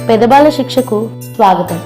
పెదబాల శిక్షకు స్వాగతం.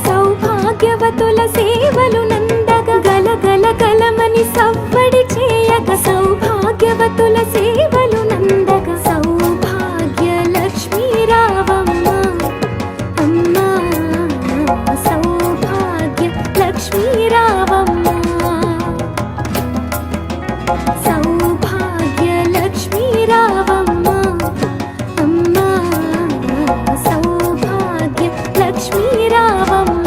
సౌభాగ్యవతుల సేవలు నందగ గల గల గలమని సవ్వడి చేయగ సౌభాగ్యవతుల సేవలు నందగ సౌభాగ్య లక్ష్మీ రావమ్మ అమ్మ సౌభాగ్య లక్ష్మీ రావమ్మ సౌభాగ్య లక్ష్మీ రావమ్మ అమ్మ సౌభాగ్య లక్ష్మీ రావమ్మ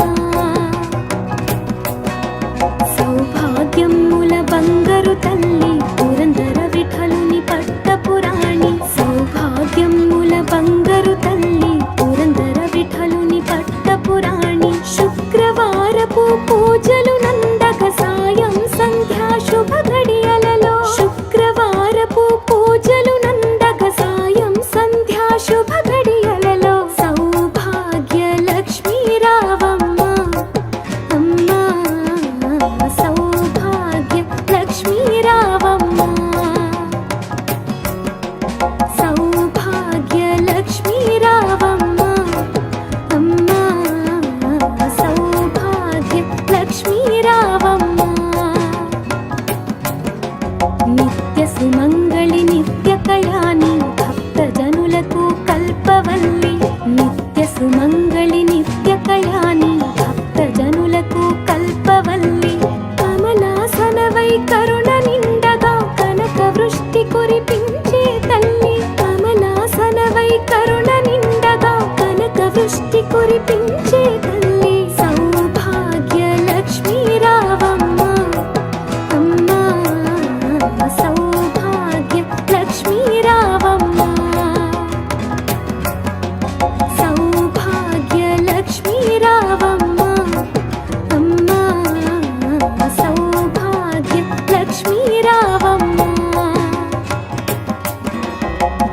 సౌభాగ్యముల బంగారు తల్లి పురందర విఠలుని పట్టపురాణి సౌభాగ్యముల బంగారు తల్లి పురందర విఠలుని పట్టపురాణి శుక్రవారపు పూజలు నందక సాయం సంధ్యా శుభ గడియలలో శుక్రవారపు పూజలు నందక సాయం సంధ్యా శుభ గడియలలో సౌభాగ్య లక్ష్మీ రావమ్మ అమ్మ సౌభాగ్య లక్ష్మీ రావమ్మ సౌభాగ్య లక్ష్మీ రావమ్మ అమ్మ సౌభాగ్య లక్ష్మీ రావమ్మ నిత్య సుమంగళి నిత్య కళ్యాణి భక్త జనులకు కల్పవల్లి నిత్య సుమంగళి నిత్య కళ్యాణి భక్త జనులకు కల్పవల్లి కమలాసనవై కరుణ నిండగా కనక వృష్టి కురిపించే తల్లి కమలాసనవై కరుణ నిండగా కనక వృష్టి కురిపించే తల్లి సౌభాగ్య లక్ష్మీ రావమ్మ అమ్మ సౌభాగ్య లక్ష్మీ రావమ్మ సౌభాగ్య లక్ష్మీ రావమ్మ అమ్మ సౌభాగ్య లక్ష్మీ రావమ్మ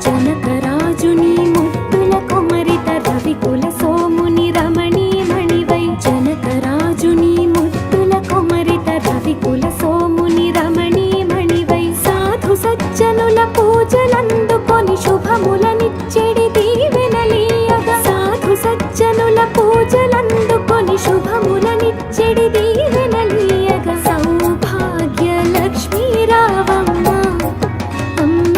జనకరాజుని ముద్దుల కుమరిత రవికుల సోముని రమణీ మణివై జనకరాజుని ముద్దుల కుమరిత రవికుల సోముని రమణీ మణివై సాధు సజ్జనుల పూజలందుకొని శుభములనిచ్చెడి దీవెనలీయగా సాధు సజ్జనుల పూజలందుకొని శుభములనిచ్చెడి దీవెనలీయగా సౌభాగ్య లక్ష్మీ రావమ్మ అమ్మ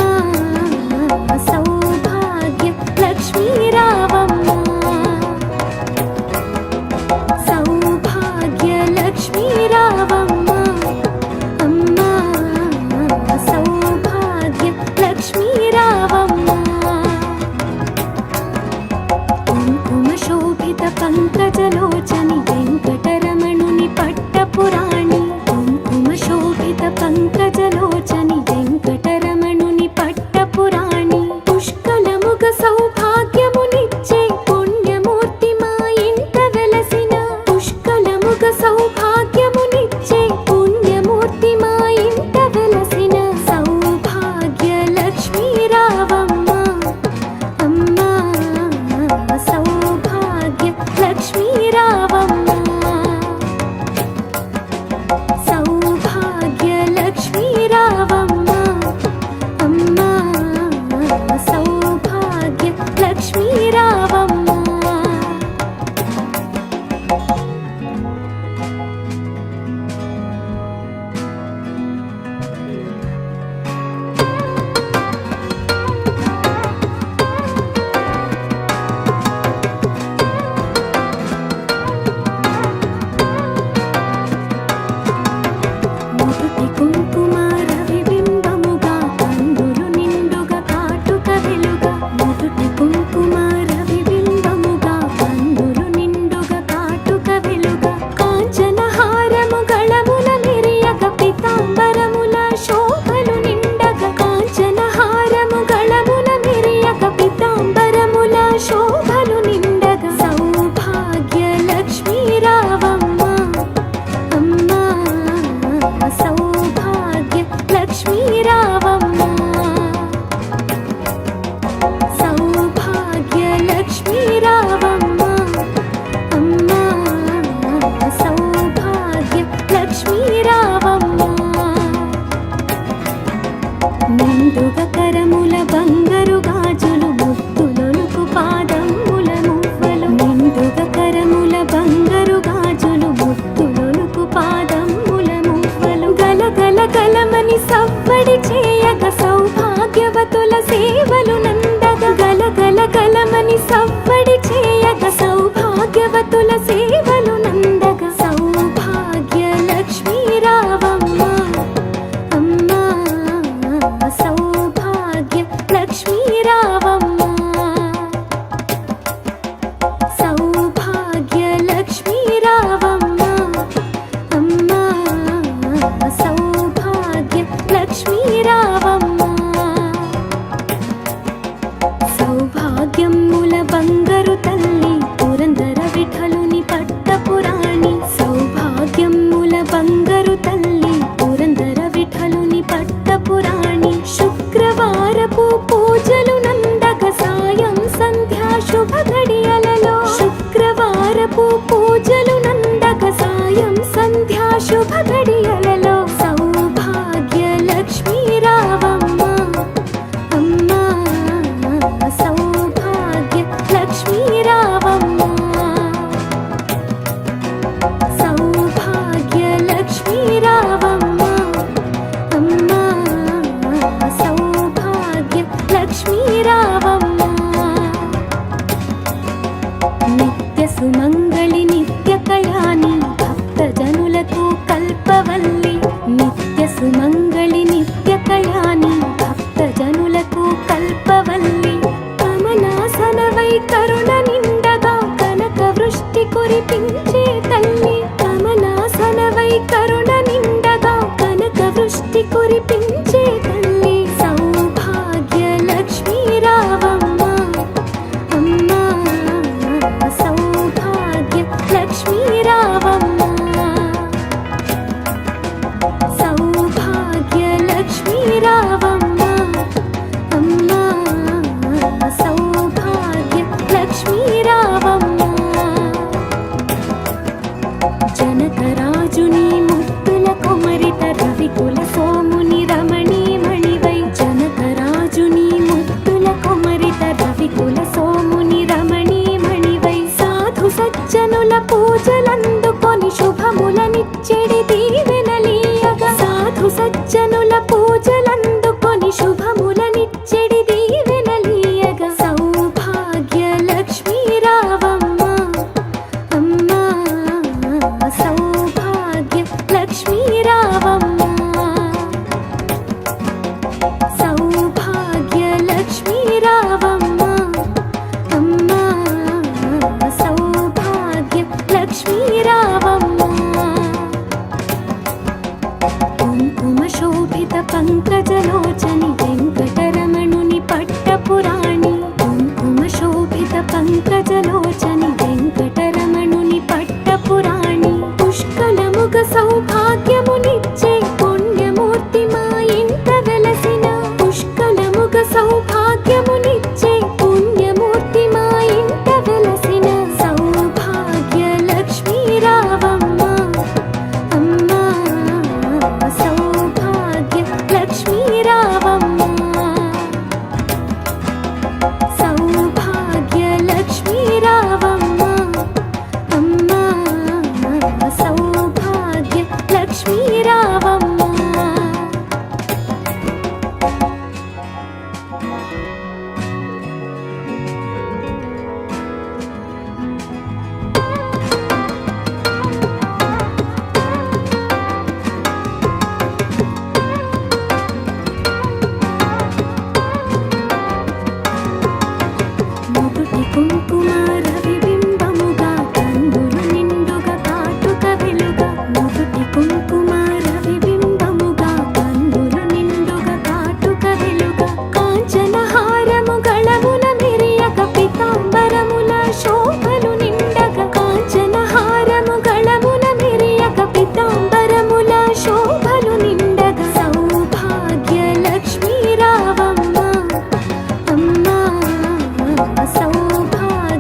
సౌభాగ్య లక్ష్మీ రావమ్మ సౌభాగ్య లక్ష్మీ రావమ్మ అమ్మ సౌభాగ్య లక్ష్మీ రావమ్మ కుంకుమ శోభిత పంకజలోచని వెంకటరమణుని పట్టపురాణి కుంకుమ శోభిత పంకజలోచని వెంకటరమణుని పట్టపురాణి పుష్కలముగ సౌభాగ్యమునిచ్చే పుణ్యమూర్తి మా ఇంట వెలసిన పుష్కలముగ సౌభాగ్యమునిచ్చే పుణ్యమూర్తి మా ఇంట వెలసిన సౌభాగ్య లక్ష్మీ రావమ్మ అమ్మ సౌభాగ్య లక్ష్మీ రావమ్మ సౌభాగ్య లక్ష్మీ రావమ్మ అమ్మ సౌభాగ్య సుమంగళి నిత్య కళ్యాణి భక్త జనులకు కల్పవల్లి నిత్య సుమంగళి నిత్య కళ్యాణి భక్త జనులకు కల్పవల్లి కమలాసనవై కరుణ నిండగా కనక వృష్టి కురిపించే తల్లి కమలాసనవై కరుణ నిండగా కనక వృష్టి కురిపించే తల్లి సౌభాగ్య లక్ష్మీ రావమ్మ అమ్మా సౌభాగ్య లక్ష్మీ రావమ్మ సౌభాగ్య లక్ష్మీ రావమ్మ అమ్మా సౌభాగ్య లక్ష్మీ రావమ్మ జనకరాజుని ముత్తుల కొమరిత రవికుల సోముని రమణీ మణివై జనకరాజుని ముత్తుల కొమరిత రవికుల సోముని రమణీ మణివై సాధు సజ్జనుల పూజలందుకొని శుభములనిచ్చెడి దీవెనలీయగా సాధు సజ్జనుల పూజలందుకొని శుభములనిచ్చెడి దీవెనలీయగా సౌభాగ్య లక్ష్మీ రావమ్మ అమ్మా సౌభాగ్య లక్ష్మీ రావమ్మ సౌభాగ్య లక్ష్మీ రావమ్మ అమ్మా సౌభాగ్య లక్ష్మీ రావమ్మ కుంకుమ శోభిత పంకజలోచని వెంకటరమణుని పట్టపురాణి కుంకుమ శోభిత పంకజలోచని వెంకటరమణుని పట్టపురాణి పుష్కలముగ సౌభాగ్యమునిచ్చే పుణ్యమూర్తి మా ఇంట వెలసిన పుష్కలముగ సౌభాగ్యమునిచ్చే పుణ్యమూర్తి మా ఇంట వెలసిన సౌభాగ్య లక్ష్మీ రావమ్మ అమ్మా సౌభాగ్య లక్ష్మీ రావమ్మ సౌభాగ్య లక్ష్మీ రావమ్మ అమ్మా సౌభాగ్య లక్ష్మీ రావమ్మ నుదుటి కుంకుమ రవిబింబముగా కందులు నిండుగా కాటుక వెలుగా నుదుటి కుంకుమ రవిబింబముగా కందులు నిండుగా కాటుక వెలుగా కాంచన హారము గళమున మెరియక పీతాంబరముల శోభలు నిండగా కాంచన హారము గళమున మెరియక పీతాంబరముల శోభలు నిండగా సౌభాగ్య లక్ష్మీ రావమ్మ అమ్మా సౌభాగ్య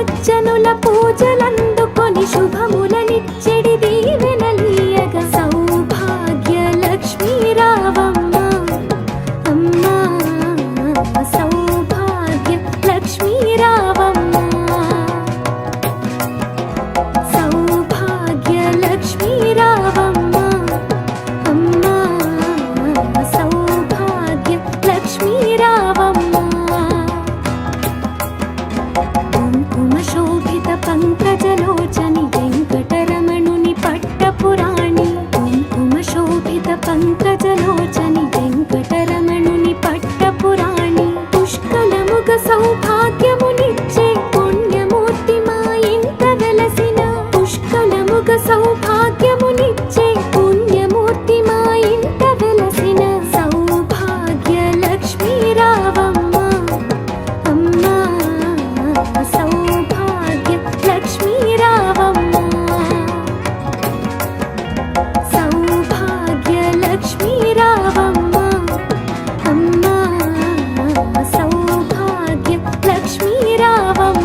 సజ్జనుల పూజలందుకొని శుభములనిచ్చెడి దీవెనలీయగ సౌభాగ్య లక్ష్మీ రావమ్మ అమ్మా సౌభాగ్య లక్ష్మీ రావమ్మ సౌభాగ్య లక్ష్మీ రావమ్మ అమ్మా సౌభాగ్య లక్ష్మీ రావమ్మ కుంకుమ శోభిత పంకజలోచని వెంకటరమణుని పట్టపురాణి కుంకుమ శోభిత పంకజలోచని వెంకటరమణుని పట్టపురాణి పుష్కలముగ సౌభాగ్యమునిచ్చే పుణ్యమూర్తి మా ఇంట వెలసిన పుష్కలముగ సౌభాగ్యమునిచ్చే పుణ్యమూర్తి మా ఇంట వెలసిన సౌభాగ్య లక్ష్మీ రావమ్మ అమ్మా సౌభాగ్య లక్ష్మీ రావమ్మ సౌభాగ్య లక్ష్మీ రావమ్మ అమ్మా సౌభాగ్య లక్ష్మీ రావమ్మ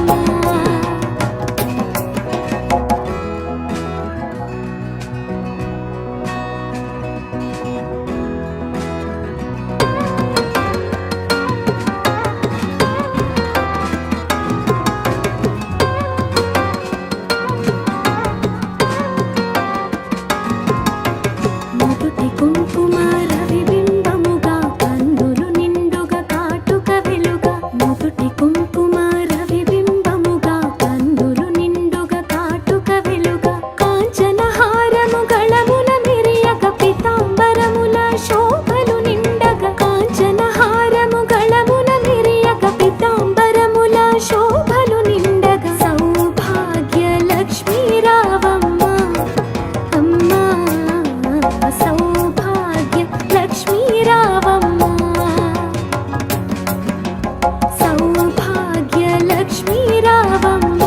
నుదుటి కుంకుమ రవిబింబముగా కన్నులు నిండుగా కాటుక వెలుగా నుదుటి కుంకుమ రవిబింబముగా కన్నులు నిండుగా కాటుక వెలుగా కాంచన హారము గళమున మెరియగ పితాంబరముల శోభలు నిండగా కాంచన హారము గళమున మెరియగ పితాంబరముల శోభలు నిండగా సౌభాగ్య లక్ష్మీ రావమ్మ అమ్మా సౌభాగ్య లక్ష్మీ రావమ్మ సౌభాగ్య లక్ష్మీ రావమ్మ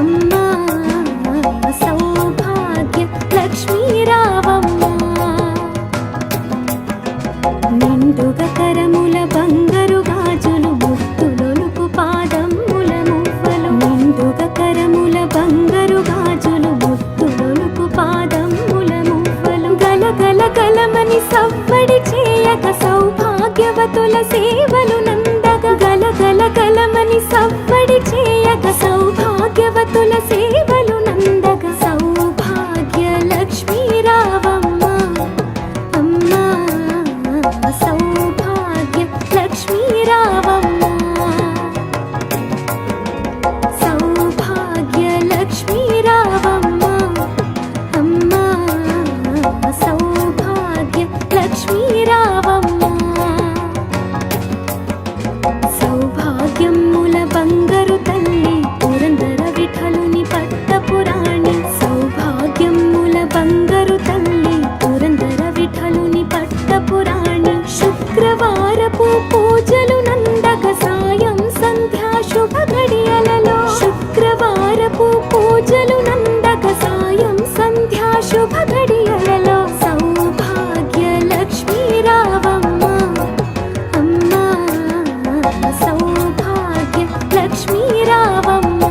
అమ్మా సౌభాగ్య లక్ష్మీ రావమ్మ నిండుగ కరముల బంగారు గాజులు ముత్తులొలుకు పాదముల మువ్వలు నిండుగ కరముల బంగారు గాజులు ముత్తులొలుకు పాదముల మువ్వలు గలగల గలమని సవ్వడి చేయగ సౌభాగ్యవతుల సేవలు నందగ గలగల గలమని సవ్వడి చేయగ సౌభాగ్యవతుల సేవలు నందగ సౌభాగ్య లక్ష్మీ రావమ్మ అమ్మా సౌభాగ్య లక్ష్మీ రావమ్మ సౌభాగ్య లక్ష్మీ రావమ్మ అమ్మా సౌభాగ్య లక్ష్మీ రావమ్మ సౌభాగ్యముల బంగారు తల్లి పురందర విఠలుని పట్టపురాణి సౌభాగ్యముల బంగారు తల్లి పురందర విఠలుని పట్టపురాణి శుక్రవారపు పూజలు నందగ సాయం సంధ్యా శుభ గడియలలో శుక్రవారపు పూజలు నందగ సాయం సంధ్యా శుభ గడియలలో సౌభాగ్య లక్ష్మీ రావమ్మ అమ్మా సౌభాగ్య లక్ష్మీ రావమ్మ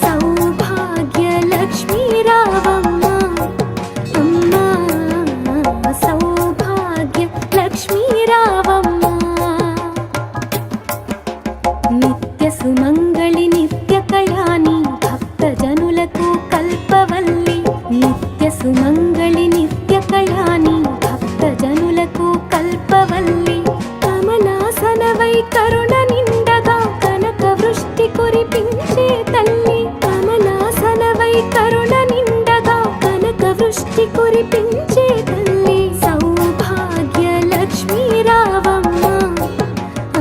సౌభాగ్య లక్ష్మీ రావమ్మ అమ్మా సౌభాగ్య లక్ష్మీ రావమ్మ నిత్య సుమంగళి నిత్య కళ్యాణి భక్త జనులకు కల్పవల్లి నిత్య సుమంగళి నిత్య కళ్యాణి భక్త జనులకు కల్పవల్లి కమలాసనవై కరుణ నిండగా కనక వృష్టి కురిపించే తల్లి కమలాసనవై కరుణ నిండగా కనక వృష్టి కురిపించే తల్లి సౌభాగ్య లక్ష్మీ రావమ్మ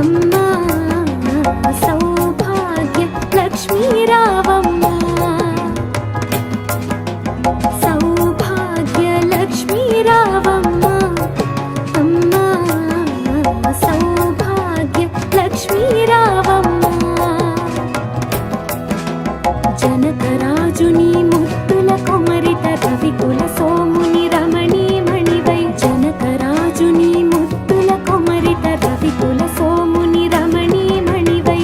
అమ్మా సౌభాగ్య లక్ష్మీ రావమ్మ సౌభాగ్య లక్ష్మీ రావమ్మ అమ్మా సౌభాగ్య లక్ష్మీ రావమ్మ జనకరాజుని ముత్తుల కొమరిట రవికుల సోముని రమణీ మణివై జనకరాజుని ముత్తుల కొమరిట రవికుల సోముని రమణీ మణివై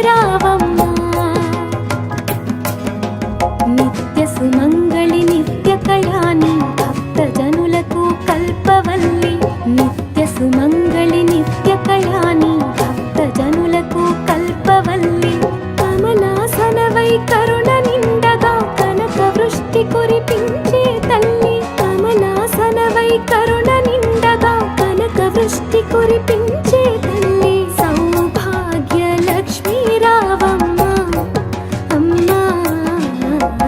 రావమ్మ. నిత్య సుమంగళి నిత్య కళ్యాణి భక్త జనులకు కల్పవల్లి. నిత్య సుమంగళి నిత్య కళ్యాణి భక్త జనులకు కల్పవల్లి. కమలాసనవై కరుణ నిండగా కనక వృష్టి కురిపించే తల్లి. కమలాసనవై కరుణ నిండగా కనక వృష్టి కురిపించే తల్లి. సౌభాగ్య లక్ష్మీ రావమ్మ అమ్మా.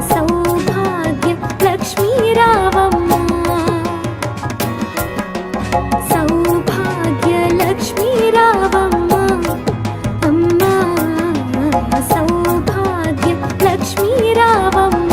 సౌభాగ్య లక్ష్మీ రావమ్మ. సౌభాగ్య లక్ష్మీ రావమ్మ అమ్మా. సౌభాగ్య లక్ష్మీ రావమ్మ.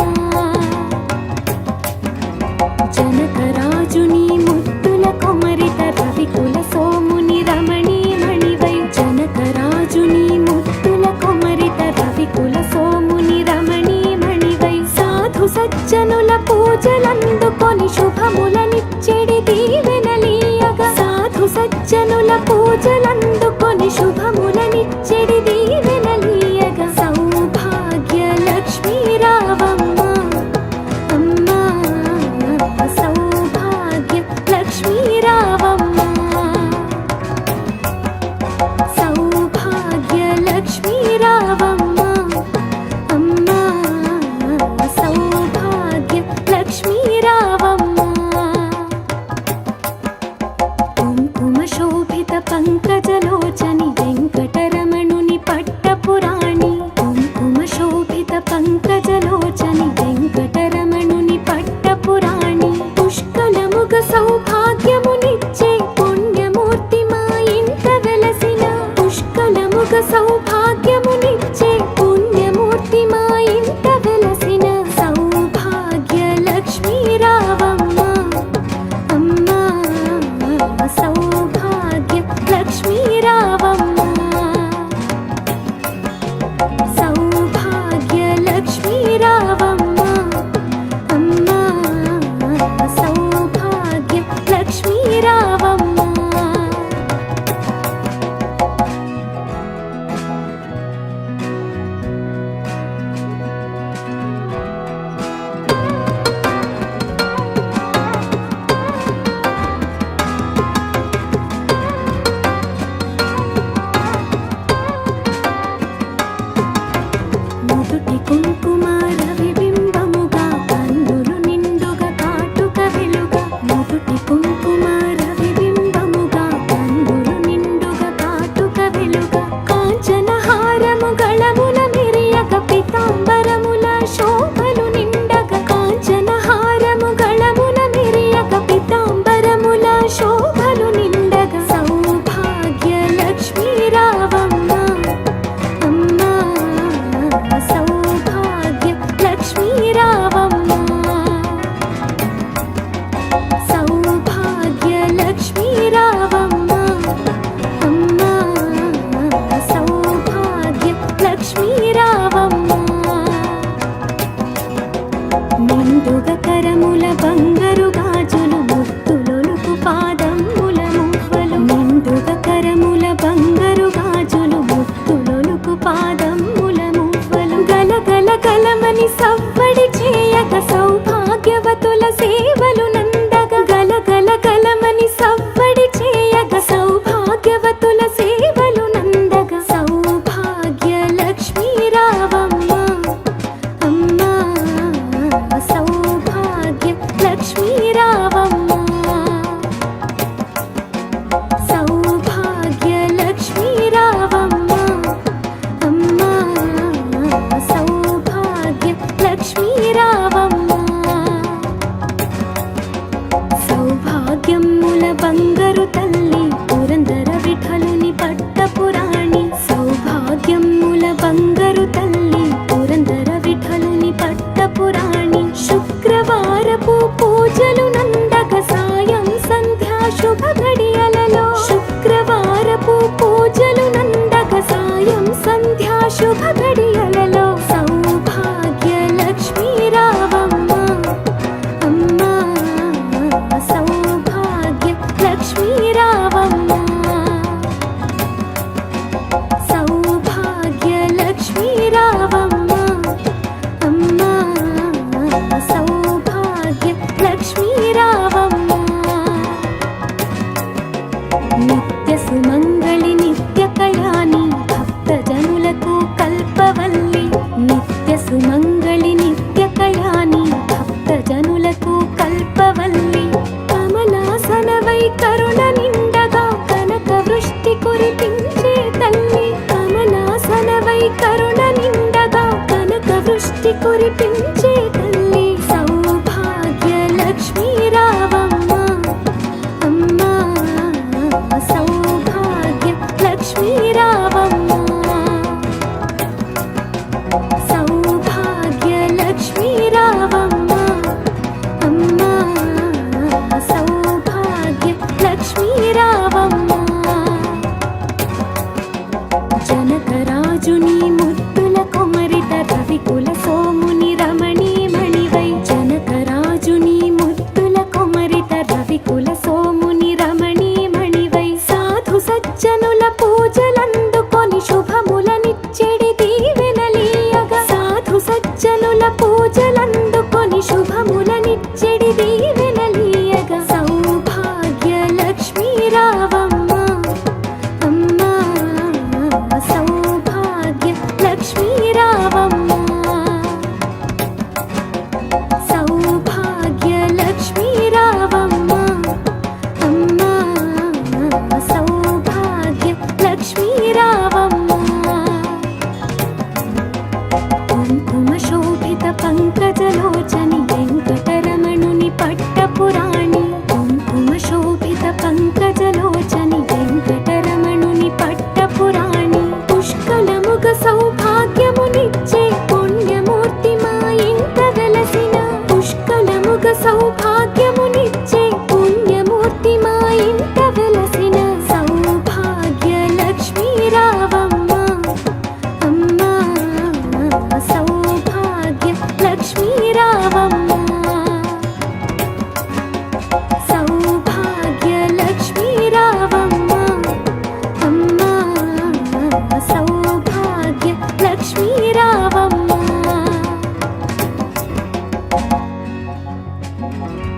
జనకరాజుని ముద్దుల కొమరిత రవికుల సోముని రమణీమణివై. జనకరాజుని ముద్దుల కొమరిత రవికుల సోముని రమణీమణివై. సాధు సజ్జనుల పూజలందుకొని శుభములనిచ్చెడి దీవెనలీయగా. సాధు సజ్జనుల పూజలందుకొని శుభములనిచ్చెడి దీవెనలీయగా. సౌభాగ్య లక్ష్మీ రావమ్మ అమ్మా. సౌభాగ్య లక్ష్మీ రావమ్మ. సౌభాగ్య లక్ష్మీ రావమ్మ అమ్మా. సౌభాగ్య లక్ష్మీ రావమ్మ. కుంకుమ శోభిత పంకజలోచని వెంకటరమణుని పట్టపురాణి. కుంకుమ శోభిత పంకజలోచని వెంకటరమణుని పట్టపురాణి. పుష్కలముగ సౌభాగ్యమునిచ్చే పుణ్యమూర్తి మా ఇంట వెలసిన. పుష్కలముగ సౌభాగ్యమునిచ్చే పుణ్యమూర్తి మా ఇంట వెలసిన. సౌభాగ్య లక్ష్మీ రావమ్మ అమ్మా. సౌభాగ్య లక్ష్మీ రావమ్మ. సౌభాగ్య లక్ష్మీ రావమ్మ అమ్మా. సౌభాగ్య లక్ష్మీ రావమ్మ. నుదుటి కుంకుమ రవిబింబముగా కన్నులు నిండుగా కాటుక వెలుగా. నుదుటి కుంకుమ రవిబింబముగా కన్నులు నిండుగా కాటుక వెలుగా. కాంచన హారము గళముల మెరియగ పీతాంబరముల శోభలు నిండగా. కాంచన హారము గళముల మెరియగ పీతాంబరముల శోభలు నిండగా. సౌభాగ్య లక్ష్మీ రావమ్మ అమ్మా. సౌభాగ్య లక్ష్మీ రావమ్మ. సౌభాగ్య లక్ష్మీ రావమ్మ అమ్మా. సౌభాగ్య లక్ష్మీ రావమ్మ. నిండుగా కరముల బంగారు గాజులు ముద్దులొలుకు పాదముల మువ్వలు. నిండుగా కరముల బంగారు గాజులు ముద్దులొలుకు పాదముల మువ్వలు. గలగల గలమని సవ్వడి చేయక సౌభాగ్యవతుల సేవలు నందగ. గలగల గలమని సవ్వడి చేయక సౌభాగ్యవతుల సేవలు నందగ. సౌభాగ్య లక్ష్మీ రావమ్మ అమ్మా. సౌభాగ్య లక్ష్మీ రావమ్మ. సౌభాగ్య లక్ష్మీ రావమ్మ అమ్మా. సౌభాగ్య లక్ష్మీ రావమ్మ. సౌభాగ్యముల బంగారు తల్లి పురందర విఠలు సుమంగళి నిత్య కళ్యాణి భక్త జనులకు కల్పవల్లి నిత్య సుమంగళి నిత్య కళ్యాణి భక్త జనులకు కల్పవల్లి కమలాసనవై కరుణ నిండగా కనక వృష్టి కురిపించే తల్లి కమలాసనవై కరుణ నిండగా కనక వృష్టి కురిపించే తల్లి సౌభాగ్య లక్ష్మీ రావమ్మ అమ్మా సౌభాగ్య లక్ష్మీ రావమ్మ సౌభాగ్య లక్ష్మీ రావమ్మ అమ్మా సౌభాగ్య లక్ష్మీ రావమ్మ జనకరాజుని ముద్దుల కొమరిట రవికుల సోముని రమణీమణివై జనకరాజుని ముద్దుల కొమరిట రవికుల సోముని రమణీమణివై సాధు సజ్జనుల పూజలందుకొని శుభములనిచ్చెడి దీవెనలీయగా సాధు సజ్జనుల పూజలందుకొని శుభములనిచ్చెడి దీవెనలీయగా సౌభాగ్య లక్ష్మీ రావమ్మ అమ్మా సౌభాగ్య లక్ష్మీ రావమ్మ సౌభాగ్య లక్ష్మీ రావమ్మ అమ్మా సౌభాగ్య లక్ష్మీ రావమ్మ కుంకుమ శోభిత పంకజలోచని వెంకటరమణుని పట్టపురాణి కుంకుమ శోభిత పంకజలోచని వెంకటరమణుని పట్టపురాణి పుష్కలముగ సౌభాగ్యమునిచ్చే పుణ్యమూర్తి మా ఇంట వెలసిన పుష్కలముగ సౌభాగ్య